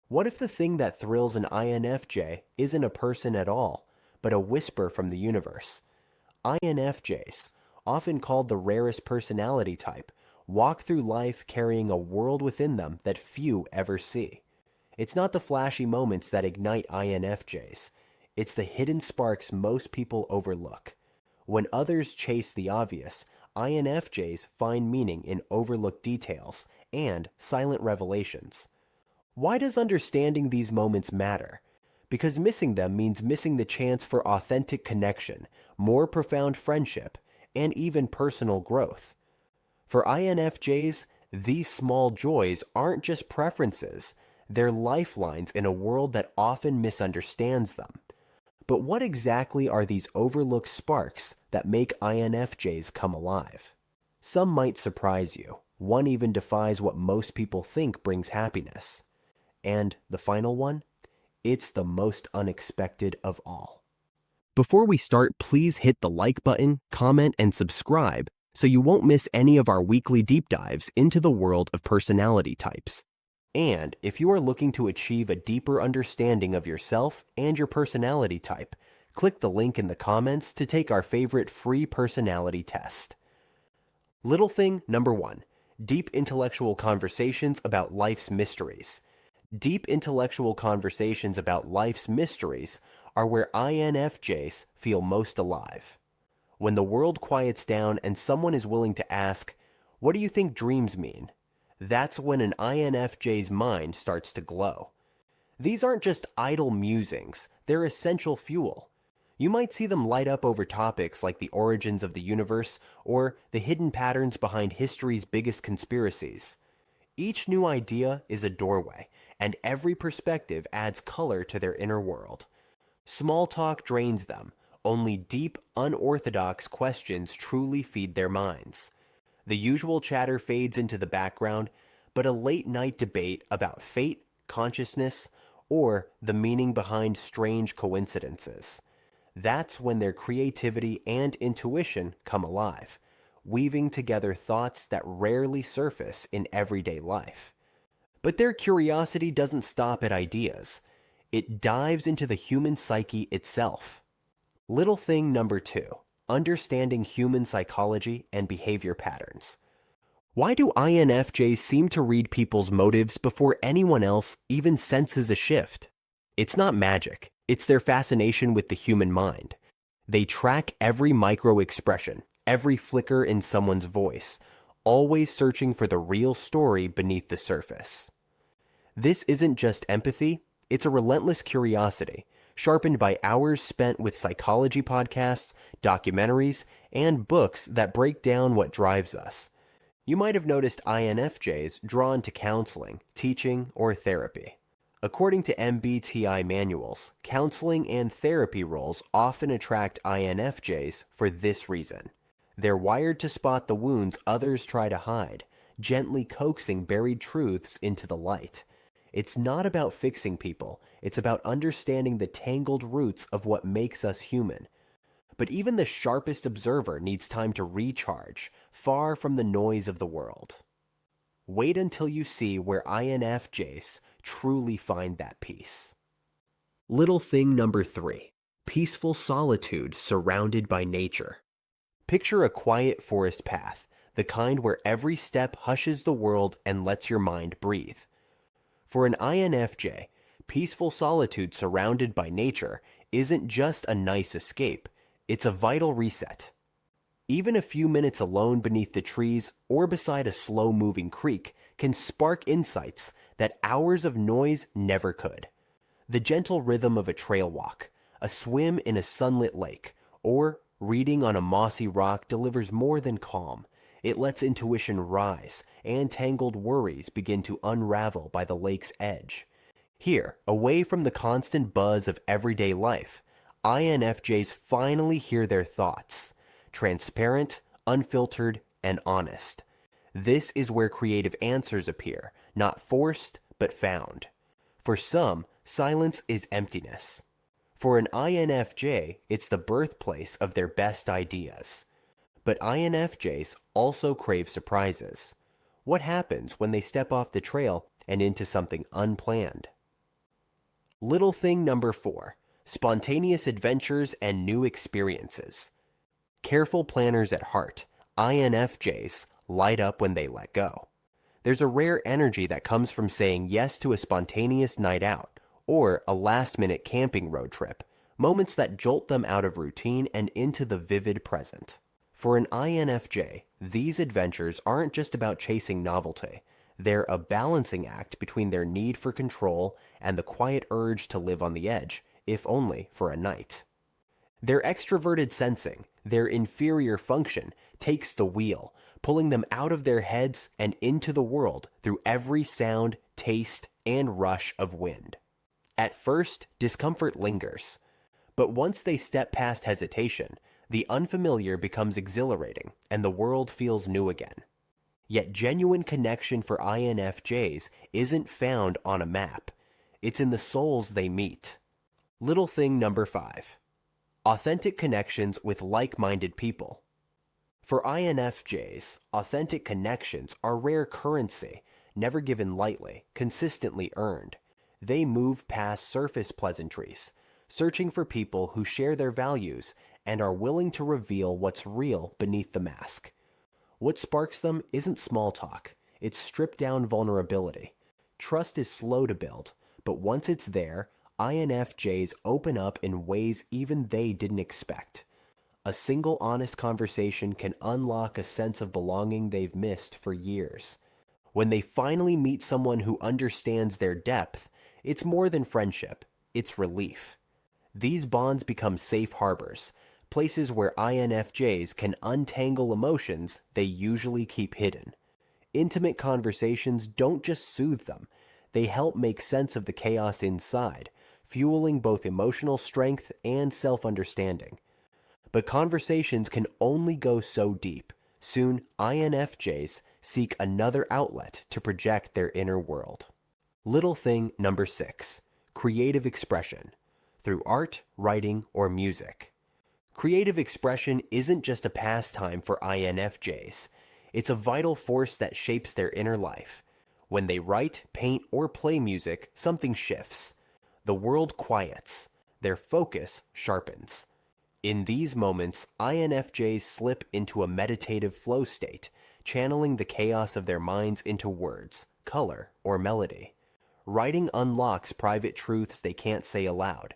What if the thing that thrills an INFJ isn't a person at all, but a whisper from the universe? INFJs, often called the rarest personality type, walk through life carrying a world within them that few ever see. It's not the flashy moments that ignite INFJs. It's the hidden sparks most people overlook. When others chase the obvious, INFJs find meaning in overlooked details and silent revelations. Why does understanding these moments matter? Because missing them means missing the chance for authentic connection, more profound friendship, and even personal growth. For INFJs, these small joys aren't just preferences, they're lifelines in a world that often misunderstands them. But what exactly are these overlooked sparks that make INFJs come alive? Some might surprise you. One even defies what most people think brings happiness. And the final one? It's the most unexpected of all. Before we start, please hit the like button, comment, and subscribe so you won't miss any of our weekly deep dives into the world of personality types. And if you are looking to achieve a deeper understanding of yourself and your personality type, click the link in the comments to take our favorite free personality test. Little thing number 1, deep intellectual conversations about life's mysteries. Deep intellectual conversations about life's mysteries are where INFJs feel most alive. When the world quiets down and someone is willing to ask, "What do you think dreams mean?" That's when an INFJ's mind starts to glow. These aren't just idle musings, they're essential fuel. You might see them light up over topics like the origins of the universe or the hidden patterns behind history's biggest conspiracies. Each new idea is a doorway, and every perspective adds color to their inner world. Small talk drains them. Only deep, unorthodox questions truly feed their minds. The usual chatter fades into the background, but a late-night debate about fate, consciousness, or the meaning behind strange coincidences. That's when their creativity and intuition come alive, weaving together thoughts that rarely surface in everyday life. But their curiosity doesn't stop at ideas. It dives into the human psyche itself. Little thing number 2, understanding human psychology and behavior patterns. Why do INFJs seem to read people's motives before anyone else even senses a shift? It's not magic. It's their fascination with the human mind. They track every micro-expression, every flicker in someone's voice, always searching for the real story beneath the surface. This isn't just empathy, it's a relentless curiosity, sharpened by hours spent with psychology podcasts, documentaries, and books that break down what drives us. You might have noticed INFJs drawn to counseling, teaching, or therapy. According to MBTI manuals, counseling and therapy roles often attract INFJs for this reason. They're wired to spot the wounds others try to hide, gently coaxing buried truths into the light. It's not about fixing people, it's about understanding the tangled roots of what makes us human. But even the sharpest observer needs time to recharge, far from the noise of the world. Wait until you see where INFJs truly find that peace. Little thing number 3, peaceful solitude surrounded by nature. Picture a quiet forest path, the kind where every step hushes the world and lets your mind breathe. For an INFJ, peaceful solitude surrounded by nature isn't just a nice escape, it's a vital reset. Even a few minutes alone beneath the trees or beside a slow-moving creek can spark insights that hours of noise never could. The gentle rhythm of a trail walk, a swim in a sunlit lake, or reading on a mossy rock delivers more than calm. It lets intuition rise, and tangled worries begin to unravel by the lake's edge. Here, away from the constant buzz of everyday life, INFJs finally hear their thoughts. Transparent, unfiltered, and honest. This is where creative answers appear, not forced, but found. For some, silence is emptiness. For an INFJ, it's the birthplace of their best ideas. But INFJs also crave surprises. What happens when they step off the trail and into something unplanned? Little thing number 4, spontaneous adventures and new experiences. Careful planners at heart, INFJs light up when they let go. There's a rare energy that comes from saying yes to a spontaneous night out or a last-minute camping road trip, moments that jolt them out of routine and into the vivid present. For an INFJ, these adventures aren't just about chasing novelty. They're a balancing act between their need for control and the quiet urge to live on the edge, if only for a night. Their extroverted sensing, their inferior function, takes the wheel, pulling them out of their heads and into the world through every sound, taste, and rush of wind. At first, discomfort lingers, but once they step past hesitation, the unfamiliar becomes exhilarating and the world feels new again. Yet genuine connection for INFJs isn't found on a map. It's in the souls they meet. Little thing number 5. Authentic connections with like-minded people. For INFJs, authentic connections are rare currency, never given lightly, consistently earned. They move past surface pleasantries, searching for people who share their values and are willing to reveal what's real beneath the mask. What sparks them isn't small talk, it's stripped-down vulnerability. Trust is slow to build, but once it's there, INFJs open up in ways even they didn't expect. A single honest conversation can unlock a sense of belonging they've missed for years. When they finally meet someone who understands their depth, it's more than friendship, it's relief. These bonds become safe harbors, places where INFJs can untangle emotions they usually keep hidden. Intimate conversations don't just soothe them, they help make sense of the chaos inside, fueling both emotional strength and self-understanding. But conversations can only go so deep. Soon, INFJs seek another outlet to project their inner world. Little thing number 6, creative expression, through art, writing, or music. Creative expression isn't just a pastime for INFJs. It's a vital force that shapes their inner life. When they write, paint, or play music, something shifts. The world quiets. Their focus sharpens. In these moments, INFJs slip into a meditative flow state, channeling the chaos of their minds into words, color, or melody. Writing unlocks private truths they can't say aloud.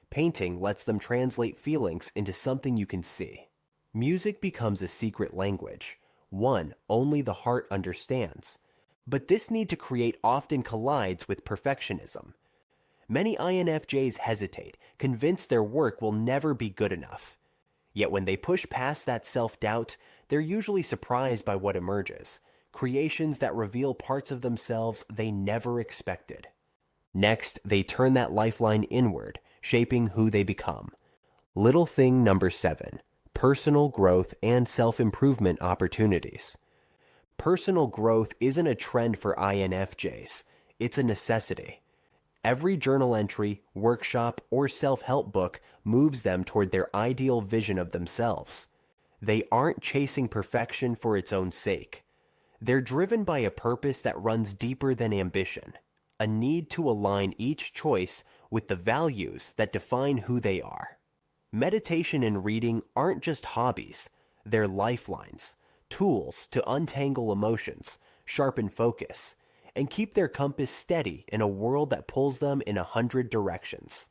Painting lets them translate feelings into something you can see. Music becomes a secret language, one only the heart understands. But this need to create often collides with perfectionism. Many INFJs hesitate, convinced their work will never be good enough. Yet when they push past that self-doubt, they're usually surprised by what emerges, creations that reveal parts of themselves they never expected. Next, they turn that lifeline inward, shaping who they become. Little thing number 7, personal growth and self-improvement opportunities. Personal growth isn't a trend for INFJs, it's a necessity. Every journal entry, workshop, or self-help book moves them toward their ideal vision of themselves. They aren't chasing perfection for its own sake. They're driven by a purpose that runs deeper than ambition, a need to align each choice with the values that define who they are. Meditation and reading aren't just hobbies, they're lifelines, tools to untangle emotions, sharpen focus, and keep their compass steady in a world that pulls them in 100 directions.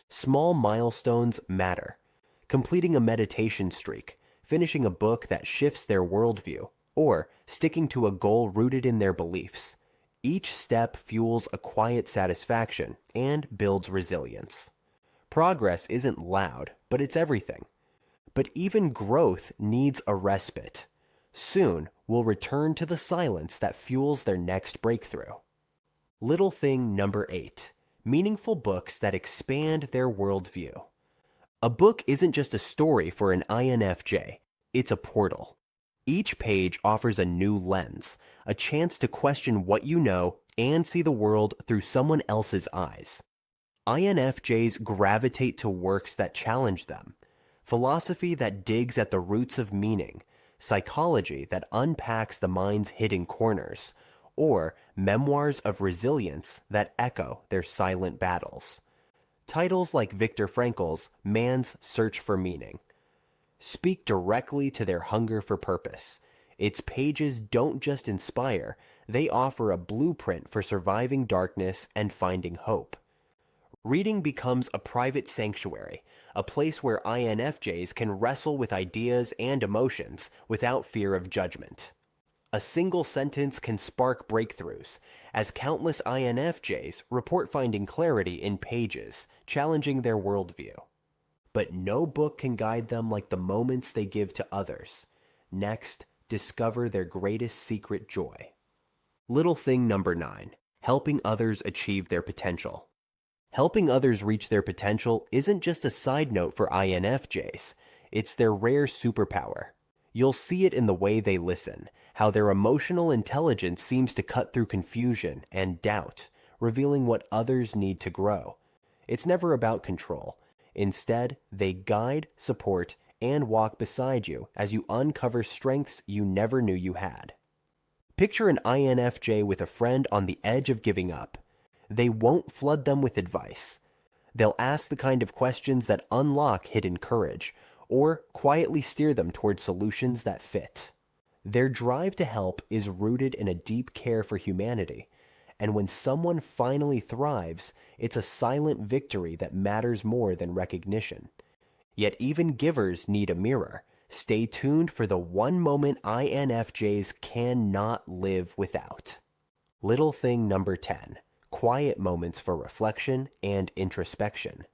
Small milestones matter. Completing a meditation streak, finishing a book that shifts their worldview, or sticking to a goal rooted in their beliefs. Each step fuels a quiet satisfaction and builds resilience. Progress isn't loud, but it's everything. But even growth needs a respite. Soon, we'll return to the silence that fuels their next breakthrough. Little thing number 8, meaningful books that expand their worldview. A book isn't just a story for an INFJ, it's a portal. Each page offers a new lens, a chance to question what you know and see the world through someone else's eyes. INFJs gravitate to works that challenge them, philosophy that digs at the roots of meaning, psychology that unpacks the mind's hidden corners, or memoirs of resilience that echo their silent battles. Titles like Viktor Frankl's Man's Search for Meaning speak directly to their hunger for purpose. Its pages don't just inspire, they offer a blueprint for surviving darkness and finding hope. Reading becomes a private sanctuary, a place where INFJs can wrestle with ideas and emotions without fear of judgment. A single sentence can spark breakthroughs, as countless INFJs report finding clarity in pages, challenging their worldview. But no book can guide them like the moments they give to others. Next, discover their greatest secret joy. Little thing number 9, helping others achieve their potential. Helping others reach their potential isn't just a side note for INFJs, it's their rare superpower. You'll see it in the way they listen, how their emotional intelligence seems to cut through confusion and doubt, revealing what others need to grow. It's never about control. Instead, they guide, support, and walk beside you as you uncover strengths you never knew you had. Picture an INFJ with a friend on the edge of giving up. They won't flood them with advice. They'll ask the kind of questions that unlock hidden courage, or quietly steer them toward solutions that fit. Their drive to help is rooted in a deep care for humanity, and when someone finally thrives, it's a silent victory that matters more than recognition. Yet even givers need a mirror. Stay tuned for the one moment INFJs cannot live without. Little thing number 10. Quiet moments for reflection and introspection.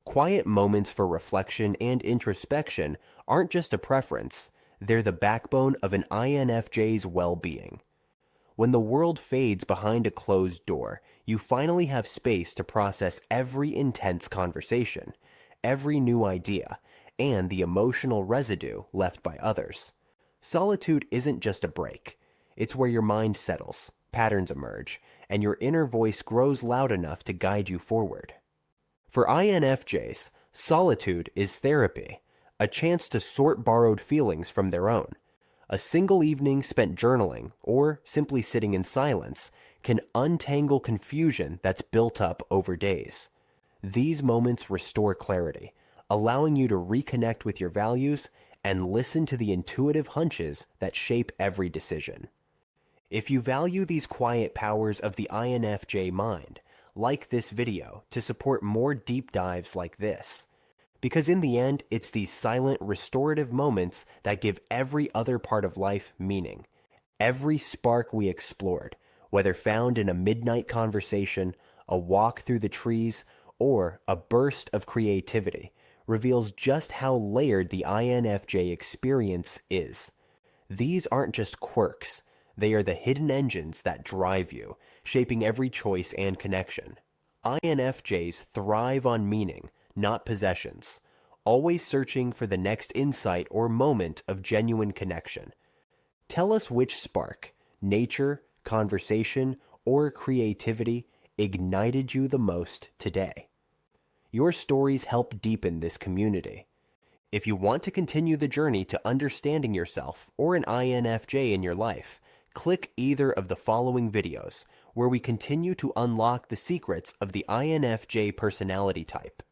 Quiet moments for reflection and introspection aren't just a preference, they're the backbone of an INFJ's well-being. When the world fades behind a closed door, you finally have space to process every intense conversation, every new idea, and the emotional residue left by others. Solitude isn't just a break. It's where your mind settles, patterns emerge, and your inner voice grows loud enough to guide you forward. For INFJs, solitude is therapy, a chance to sort borrowed feelings from their own. A single evening spent journaling, or simply sitting in silence, can untangle confusion that's built up over days. These moments restore clarity, allowing you to reconnect with your values and listen to the intuitive hunches that shape every decision. If you value these quiet powers of the INFJ mind, like this video to support more deep dives like this. Because in the end, it's these silent, restorative moments that give every other part of life meaning. Every spark we explored, whether found in a midnight conversation, a walk through the trees, or a burst of creativity, reveals just how layered the INFJ experience is. These aren't just quirks. They are the hidden engines that drive you, shaping every choice and connection. INFJs thrive on meaning, not possessions, always searching for the next insight or moment of genuine connection. Tell us which spark, nature, conversation, or creativity ignited you the most today. Your stories help deepen this community. If you want to continue the journey to understanding yourself or an INFJ in your life, click either of the following videos, where we continue to unlock the secrets of the INFJ personality type.